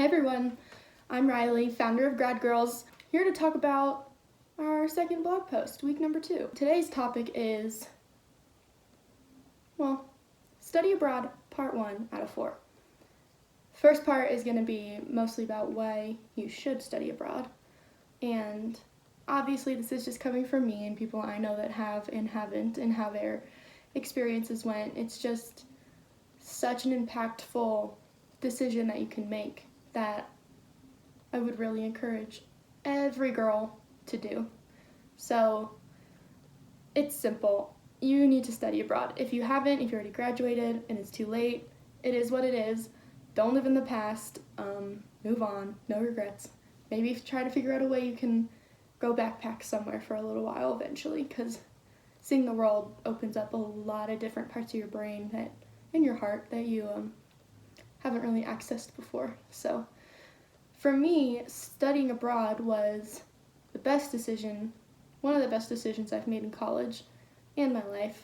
everyone, I'm Riley, founder of Grad Girls, here to talk about our second blog post, week number 2. Today's topic is, study abroad, part 1 out of 4. First part is going to be mostly about why you should study abroad, and obviously this is just coming from me and people I know that have and haven't and how their experiences went. It's just such an impactful decision that you can make that I would really encourage every girl to do. So it's simple. You need to study abroad. If you haven't, if you already graduated and it's too late, it is what it is. Don't live in the past. Move on. No regrets. Maybe try to figure out a way you can go backpack somewhere for a little while eventually, because seeing the world opens up a lot of different parts of your brain that in your heart that you haven't really accessed before. So for me, studying abroad was the best decision, one of the best decisions I've made in college and my life.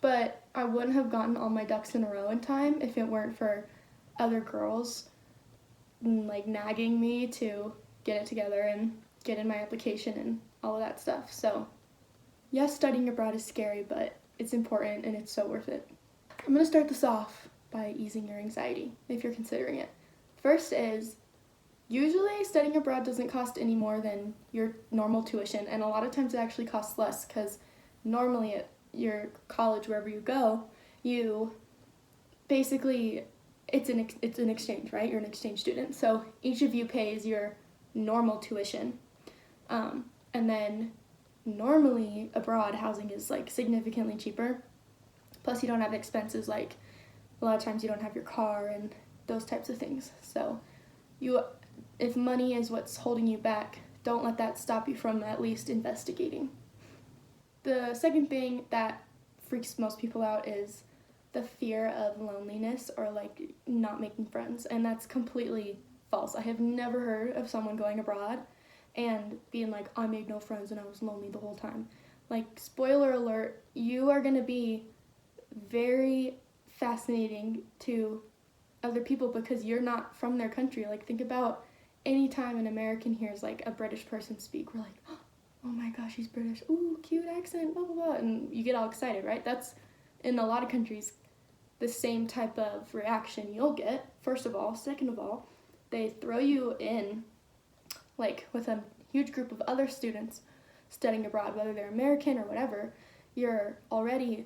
But I wouldn't have gotten all my ducks in a row in time if it weren't for other girls nagging me to get it together and get in my application and all of that stuff. So yes, studying abroad is scary, but it's important and it's so worth it. I'm going to start this off by easing your anxiety if you're considering it. First is, usually studying abroad doesn't cost any more than your normal tuition, and a lot of times it actually costs less, because normally at your college, wherever you go, you basically, it's an exchange, right? You're an exchange student, so each of you pays your normal tuition, and then normally abroad housing is significantly cheaper, plus you don't have expenses like a lot of times you don't have your car and those types of things. So if money is what's holding you back, don't let that stop you from at least investigating. The second thing that freaks most people out is the fear of loneliness or not making friends, and that's completely false. I have never heard of someone going abroad and being like, I made no friends and I was lonely the whole time. Spoiler alert, you are going to be very fascinating to other people because you're not from their country. Think about any time an American hears a British person speak, we're like, oh my gosh, he's British, ooh, cute accent, blah blah blah, and you get all excited, right? That's in a lot of countries the same type of reaction you'll get, first of all. Second of all, they throw you in with a huge group of other students studying abroad, whether they're American or whatever. You're already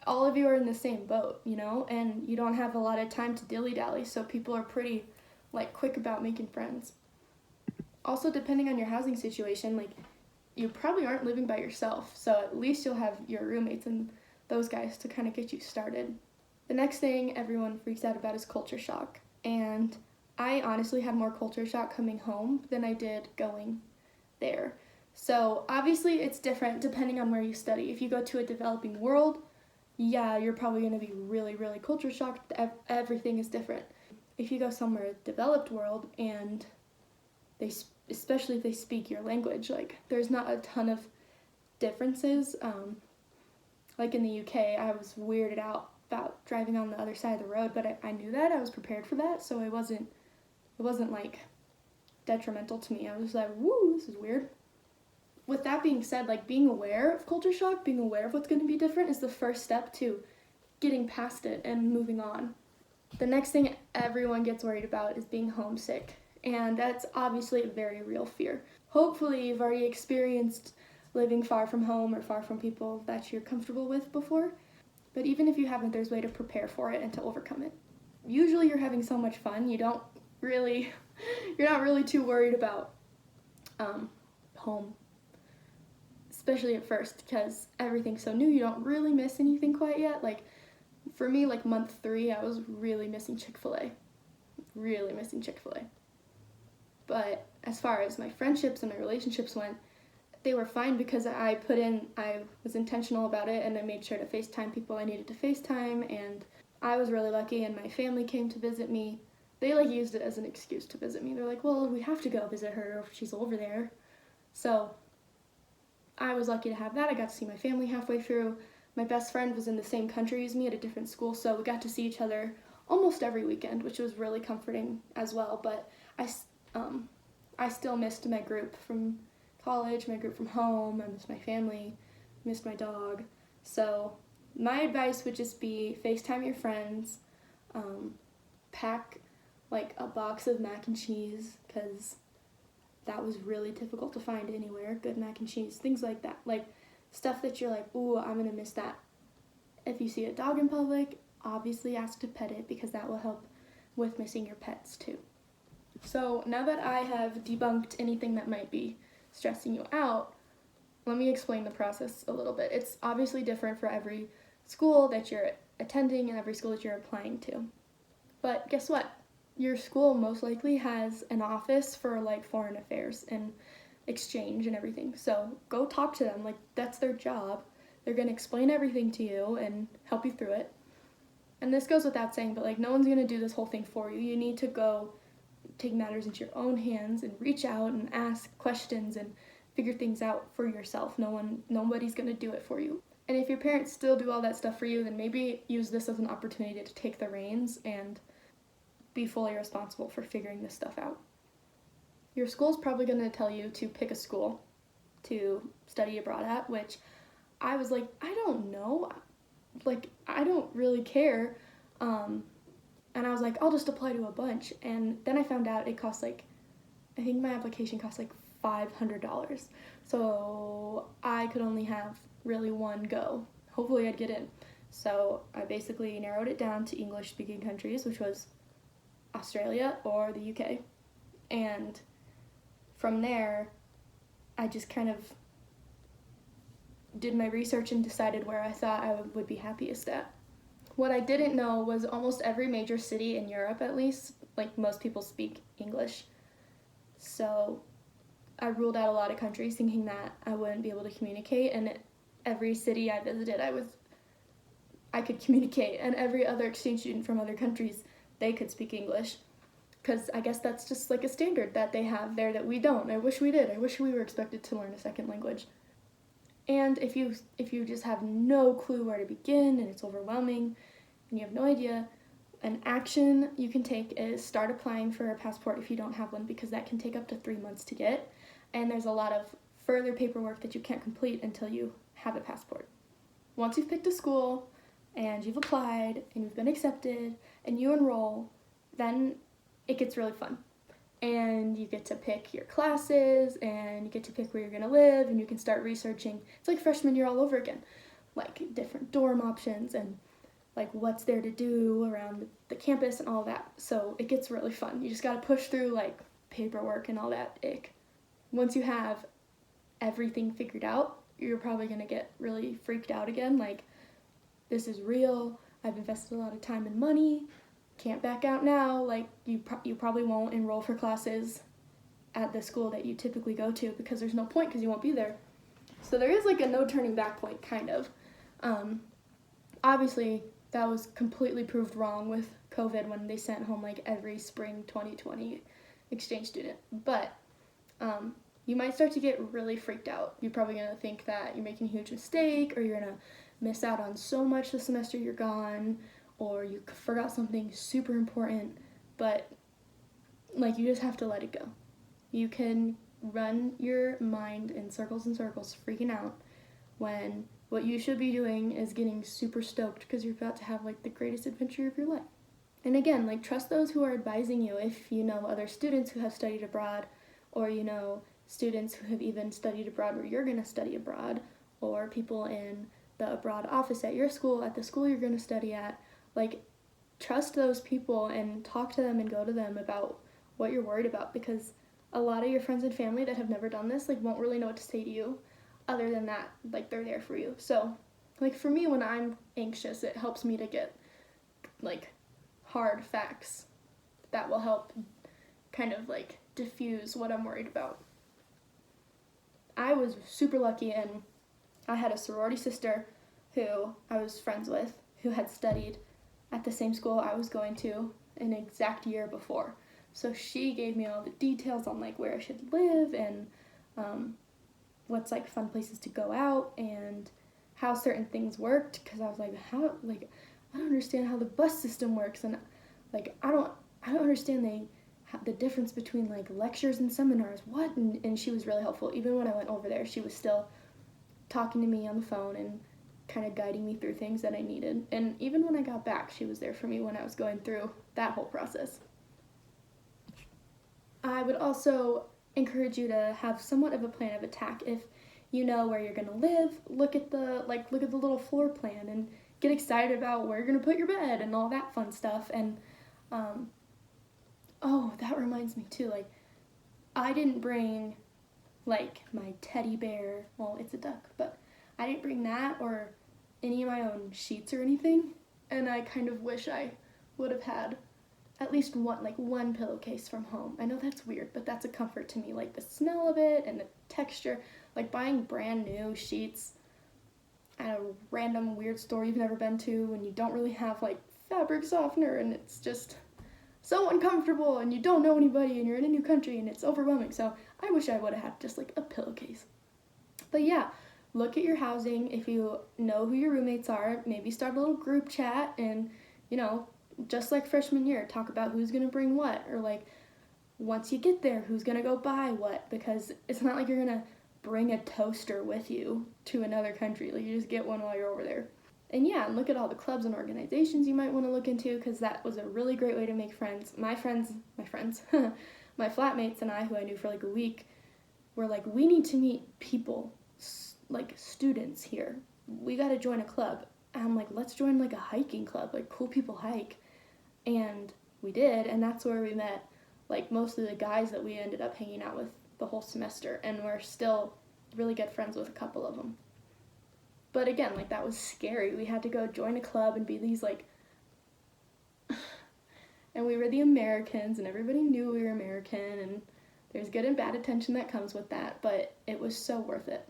all of you are in the same boat, and you don't have a lot of time to dilly-dally, so people are pretty quick about making friends. Also, depending on your housing situation, you probably aren't living by yourself, so at least you'll have your roommates and those guys to kind of get you started. The next thing everyone freaks out about is culture shock, and I honestly had more culture shock coming home than I did going there. So obviously it's different depending on where you study. If you go to a developing world, yeah, you're probably going to be really, really culture shocked. Everything is different. If you go somewhere developed world and especially if they speak your language, there's not a ton of differences. In the UK, I was weirded out about driving on the other side of the road, but I knew that. I was prepared for that, so it wasn't detrimental to me. I was like, woo, this is weird. With that being said, being aware of culture shock, being aware of what's going to be different is the first step to getting past it and moving on. The next thing everyone gets worried about is being homesick, and that's obviously a very real fear. Hopefully you've already experienced living far from home or far from people that you're comfortable with before, but even if you haven't, there's a way to prepare for it and to overcome it. Usually you're having so much fun, you're not really too worried about home. Especially at first, because everything's so new, you don't really miss anything quite yet. For me, month 3, I was really missing Chick-fil-A. Really missing Chick-fil-A. But as far as my friendships and my relationships went, they were fine because I was intentional about it, and I made sure to FaceTime people I needed to FaceTime, and I was really lucky, and my family came to visit me. They used it as an excuse to visit me. They're like, well, we have to go visit her if she's over there. So I was lucky to have that. I got to see my family halfway through. My best friend was in the same country as me at a different school, so we got to see each other almost every weekend, which was really comforting as well. But I still missed my group from college, my group from home. I missed my family, missed my dog. So my advice would just be FaceTime your friends, pack like a box of mac and cheese, because that was really difficult to find anywhere, good mac and cheese, things like that. Like stuff that you're like, ooh, I'm gonna miss that. If you see a dog in public, obviously ask to pet it, because that will help with missing your pets too. So now that I have debunked anything that might be stressing you out, let me explain the process a little bit. It's obviously different for every school that you're attending and every school that you're applying to. But guess what? Your school most likely has an office for like foreign affairs and exchange and everything. So go talk to them. Like, that's their job. They're going to explain everything to you and help you through it. And this goes without saying, but like, no one's going to do this whole thing for you. You need to go take matters into your own hands and reach out and ask questions and figure things out for yourself. Nobody's going to do it for you. And if your parents still do all that stuff for you, then maybe use this as an opportunity to take the reins and be fully responsible for figuring this stuff out. Your school's probably going to tell you to pick a school to study abroad at, which I was like, I don't know. Like, I don't really care. And I was like, I'll just apply to a bunch. And then I found out it costs like, I think my application cost like $500. So I could only have really one go. Hopefully I'd get in. So I basically narrowed it down to English speaking countries, which was Australia or the UK. And from there, I just kind of did my research and decided where I thought I would be happiest at. What I didn't know was almost every major city in Europe, at least, like, most people speak English. So I ruled out a lot of countries thinking that I wouldn't be able to communicate, and every city I visited, I could communicate, and every other exchange student from other countries, they could speak English, because I guess that's just like a standard that they have there that we don't. I wish we did. I wish we were expected to learn a second language. And if you just have no clue where to begin and it's overwhelming and you have no idea, an action you can take is start applying for a passport if you don't have one, because that can take up to 3 months to get, and there's a lot of further paperwork that you can't complete until you have a passport. Once you've picked a school and you've applied and you've been accepted and you enroll, then it gets really fun. And you get to pick your classes, and you get to pick where you're going to live, and you can start researching. It's like freshman year all over again, like different dorm options and like what's there to do around the campus and all that. So it gets really fun. You just got to push through like paperwork and all that ick. Once you have everything figured out, you're probably going to get really freaked out again, like, this is real, I've invested a lot of time and money, can't back out now. Like, you probably won't enroll for classes at the school that you typically go to, because there's no point, because you won't be there. So there is like a no turning back point, kind of. Obviously, that was completely proved wrong with COVID when they sent home like every spring 2020 exchange student. But you might start to get really freaked out. You're probably going to think that you're making a huge mistake, or you're going to miss out on so much the semester you're gone, or you forgot something super important. But like, you just have to let it go. You can run your mind in circles and circles, freaking out, when what you should be doing is getting super stoked because you're about to have like the greatest adventure of your life. And again, like, trust those who are advising you. If you know other students who have studied abroad, or you know students who have even studied abroad where you're going to study abroad, or people in the abroad office at your school, at the school you're going to study at, like, trust those people and talk to them and go to them about what you're worried about, because a lot of your friends and family that have never done this, like, won't really know what to say to you other than that, like, they're there for you. So, like, for me, when I'm anxious, it helps me to get, like, hard facts that will help kind of, like, diffuse what I'm worried about. I was super lucky, and I had a sorority sister who I was friends with who had studied at the same school I was going to an exact year before. So she gave me all the details on like where I should live and what's like fun places to go out and how certain things worked, because I was like, I don't understand how the bus system works, and Like, I don't understand the difference between like lectures and seminars. What? And she was really helpful. Even when I went over there, she was still talking to me on the phone and kind of guiding me through things that I needed. And even when I got back, she was there for me when I was going through that whole process. I would also encourage you to have somewhat of a plan of attack. If you know where you're going to live, look at the little floor plan and get excited about where you're going to put your bed and all that fun stuff. And oh, that reminds me too, like, I didn't bring like my teddy bear, well, it's a duck, but I didn't bring that or any of my own sheets or anything. And I kind of wish I would have had at least one pillowcase from home. I know that's weird, but that's a comfort to me. Like the smell of it and the texture, like buying brand new sheets at a random weird store you've never been to and you don't really have like fabric softener and it's just so uncomfortable and you don't know anybody and you're in a new country and it's overwhelming. So I wish I would have had just like a pillowcase. But yeah, look at your housing. If you know who your roommates are, maybe start a little group chat and, you know, just like freshman year, talk about who's going to bring what, or like once you get there, who's going to go buy what, because it's not like you're going to bring a toaster with you to another country. Like you just get one while you're over there. And yeah, look at all the clubs and organizations you might want to look into, because that was a really great way to make friends. My my flatmates and I, who I knew for like a week, were like, we need to meet people, like students here. We got to join a club. And I'm like, let's join like a hiking club, like cool people hike. And we did, and that's where we met like most of the guys that we ended up hanging out with the whole semester, and we're still really good friends with a couple of them. But again, like that was scary. We had to go join a club and be these like and we were the Americans and everybody knew we were American and there's good and bad attention that comes with that, but it was so worth it.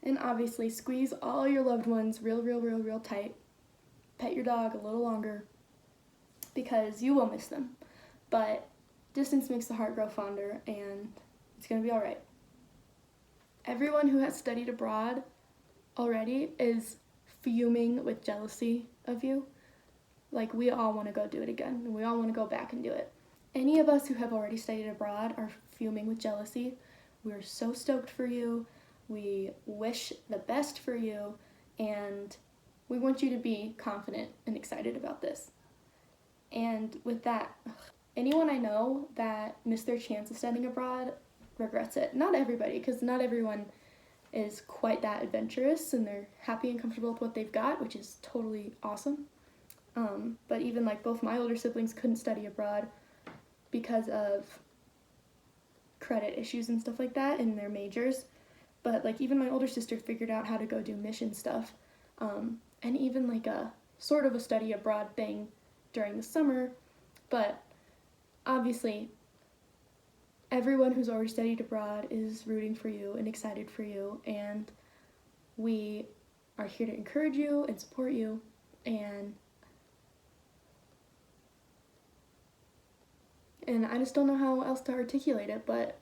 And obviously squeeze all your loved ones real tight. Pet your dog a little longer because you will miss them. But distance makes the heart grow fonder and it's going to be all right. Everyone who has studied abroad already is fuming with jealousy of you. Like, we all want to go do it again, and we all want to go back and do it. Any of us who have already studied abroad are fuming with jealousy. We're so stoked for you. We wish the best for you, and we want you to be confident and excited about this. And with that, anyone I know that missed their chance of studying abroad regrets it. Not everybody, because not everyone is quite that adventurous and they're happy and comfortable with what they've got, which is totally awesome. But even like both my older siblings couldn't study abroad because of credit issues and stuff like that in their majors. But like even my older sister figured out how to go do mission stuff, and even like a sort of a study abroad thing during the summer. But obviously everyone who's already studied abroad is rooting for you and excited for you, and we are here to encourage you and support you, and I just don't know how else to articulate it, but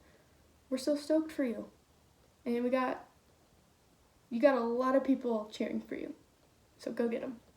we're so stoked for you. And you got a lot of people cheering for you. So go get them.